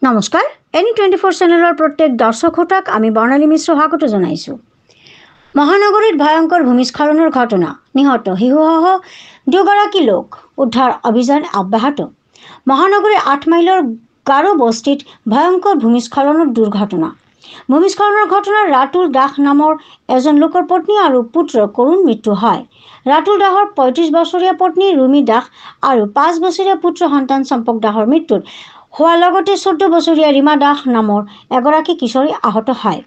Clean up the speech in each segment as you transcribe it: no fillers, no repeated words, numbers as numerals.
নমস্কাৰ N24 চেনেলৰ প্ৰত্যেক দৰ্শক হতক আমি বৰ্ণালী মিশ্ৰ স্বাগত জনাইছো। মহানগৰীত ভয়ংকৰ ভূমিস্খলনৰ ঘটনা, নিহত শিশুসহ দুগৰাকী লোক, উদ্ধাৰ অভিযান অব্যাহত। মহানগৰীৰ 8 মাইলৰ গাৰো বস্তিত ভয়ংকৰ ভূমিস্খলনৰ দুৰ্ঘটনা। ভূমিস্খলনৰ ঘটনাত ৰাতুল দাস নামৰ এজন লোকৰ পত্নী আৰু পুত্ৰৰ কৰুণ মৃত্যু হয়। ৰাতুল দাসৰ 35 বছৰীয়া পত্নী ৰুমি দাস আৰু 5 বছৰীয়া পুত্ৰ সন্তান চম্পক দাসৰ মৃত্যুত হোৱাৰ লগতে 14 বছৰীয়া ৰীমা দাস নামৰ এগৰাকী কিশোৰী আহত হয়।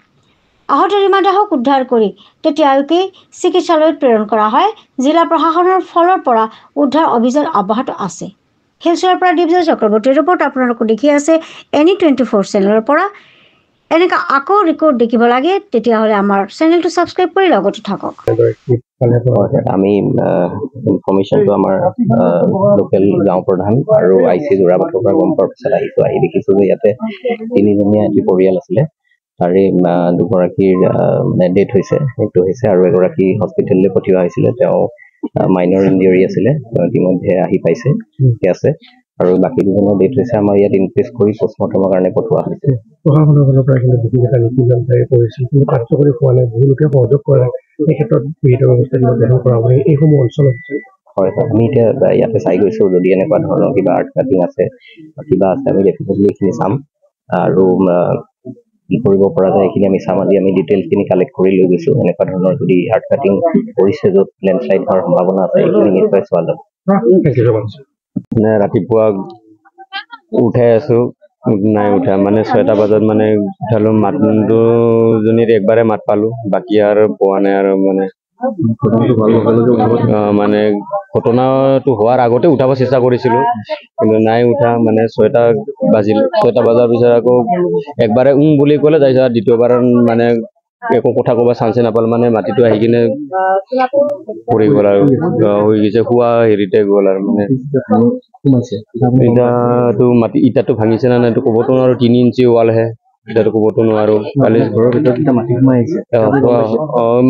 আহত ৰীমা দাসক উদ্ধাৰ কৰি তেতিয়ালৈকে চিকিৎসালয়ত প্ৰেৰণ কৰা হয়। জিলা প্ৰশাসনৰ ফালৰ পৰা উদ্ধাৰ অভিযান অব্যাহত আছে। শিলচৰৰ পৰা দিব্য চক্ৰৱৰ্তীৰ ৰিপৰ্ট আপোনালোকে দেখি আছে N24 চেনেলৰ পৰা। এনেকা আকৌ ৰেকৰ্ড দেখিব লাগে তেতিয়াহ'লে আমাৰ চেনেলটো ছাবস্ক্ৰাইব কৰি লগতে থাকক। আমি ইনফৰমেশ্যনটো আমাৰ লোকেল গাঁও প্ৰধান আৰু IC যোৰাবাটৰ পৰা গম পোৱাৰ পিছত আহি দেখিছোঁ যে ইয়াতে 3জনীয়া এটি পৰিয়াল আছিলে। তাৰে দুগৰাকীৰ ডেথ হৈছে, মৃত্যু হৈছে আৰু এগৰাকী হস্পিটেললৈ পঠিওৱা হৈছিলে। তেওঁ মাইনৰ ইঞ্জুৰি আছিলে, ইতিমধ্যে আহি পাইছে, ঠিক আছে। আৰু বাকী দুজনৰ ডেথ হৈছে। আমাৰ ইয়াত ইনকুৱেষ্ট কৰি পষ্টমৰ্টমৰ কাৰণে পঠোৱা হৈছে। প্ৰশাসনৰ ফালৰ পৰা কিন্তু বিশেষ নীতিজন জাৰি কৰিছিল, কিন্তু কাৰ্যকৰী হোৱা নাই। বহু লোকে সহযোগ কৰে, এই ক্ষেত্ৰত বিহিত ব্যৱস্থা গ্ৰহণ কৰা হয় এইসমূহ অঞ্চলত। হয়, আমি এতিয়া ইয়াতে চাই গৈছোঁ, যদি এনেকুৱা ধৰণৰ কিবা আৰ্ট কাটিং আছে বা কিবা আছে, আমি ডেফিনেটলি এইখিনি চাম আৰু কি কৰিব পৰা যায় এইখিনি আমি চাম। আজি আমি ডিটেইলছখিনি কালেক্ট কৰি লৈ গৈছোঁ। এনেকুৱা ধৰণৰ যদি আৰ্ট কাটিং কৰিছে য'ত লেণ্ডশ্লাইড হোৱাৰ সম্ভাৱনা আছে, এইখিনি নিশ্চয় চোৱা যাব। মানে ৰাতিপুৱা উঠাই আছো, নাই উঠা, মানে 6টা বজাত মানে উঠালো। মাত দুজনীৰ একবাৰে মাত পালো, বাকী আৰু পোৱা নাই। আৰু মানে ঘটনাটো হোৱাৰ আগতে উঠাব চেষ্টা কৰিছিলো, কিন্তু নাই উঠা। মানে 6টা বাজিল, 6টা বজাৰ পিছত আকৌ একবাৰে বুলি ক'লে, তাৰপিছত দ্বিতীয়বাৰ মানে একো কথা ক'ব চান্সে নাপালো। মানে মাটিটো আহি কিনে পৰি গ'ল আৰু হৈ গৈছে, শোৱা হেৰিতে গ'ল আৰু মানে এতিয়াতো মাটি ইটাটো ভাঙিছে না নাই এইটো ক'বতো নোৱাৰো। 3 ইঞ্চি ৱালহে, এতিয়াতো ক'বতো নোৱাৰো। কালি ঘৰৰ ভিতৰত মাটি সোমাই আহিছে,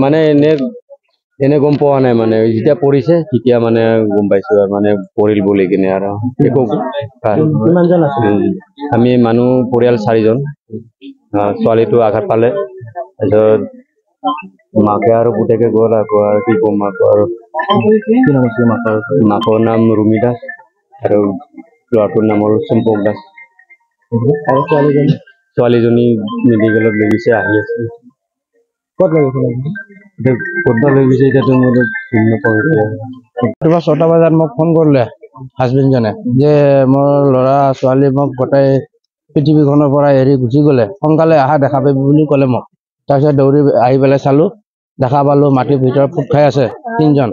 মানে এনে গম পোৱা নাই। মানে যেতিয়া পৰিছে তেতিয়া মানে গম পাইছো আৰু মানে পৰিল বুলি কিনে। আৰু একো কিমানজন আছিল? আমি মানুহ পৰিয়াল 4জন। ছোৱালীটো আঘাত পালে, তাৰপিছত মাকে আৰু পুতেকে গ'ল। আকৌ আৰু কি ক'ম, আকৌ আৰু মাকৰ নাম ৰুমি দাস আৰু ল'ৰাটোৰ নাম হ'ল চম্পক দাস। আৰু ছোৱালীজনী মেডিকেলত লৈ গৈছে, আহি আছে। ক'ত লৈ গৈছে? ক'ত লৈ গৈছে এতিয়াতো মই চিনি নাপাওঁ। ৰাতিপুৱা 6টা বজাত মোক ফোন কৰিলে হাজবেণ্ডজনে যে মোৰ ল'ৰা ছোৱালী মোক গোটেই পৃথিৱীখনৰ পৰা এৰি গুচি গ'লে, সোনকালে অহা দেখা পাবি বুলি ক'লে মোক। তাৰপিছত দৌৰি আহি পেলাই চালোঁ, দেখা পালোঁ মাটিৰ ভিতৰত ফুট খাই আছে 3জন।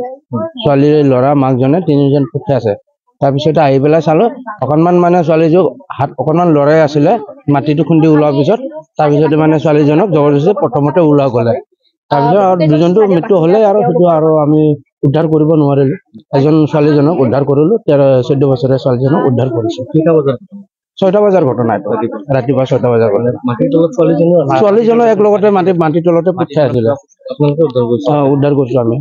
ছোৱালীৰ ল'ৰা মাকজনে 3জন ফুট খাই আছে। তাৰপিছতে আহি পেলাই চালোঁ, অকণমান মানে ছোৱালীযোৰ হাত অকণমান লৰাই আছিলে। মাটিটো খুন্দি ওলোৱাৰ পিছত তাৰপিছতে মানে ছোৱালীজনক জবৰদস্তি প্ৰথমতে ওলোৱা গ'লে। তাৰপিছত আৰু দুজনটো মৃত্যু হ'লে, আৰু সেইটো আৰু আমি উদ্ধাৰ কৰিব নোৱাৰিলোঁ। এজন ছোৱালীজনক উদ্ধাৰ কৰিলোঁ, 14 বছৰীয়া ছোৱালীজনক উদ্ধাৰ কৰিছোঁ। 6টা বজাৰ ঘটনা এইটো, ৰাতিপুৱা 6টা বজাৰ ঘটনা। মাটিৰ তলত ছোৱালীজনো এক লগতে মাটিৰ তলতে পুট খাই আছিলে। উদ্ধাৰ কৰিছোঁ আমি।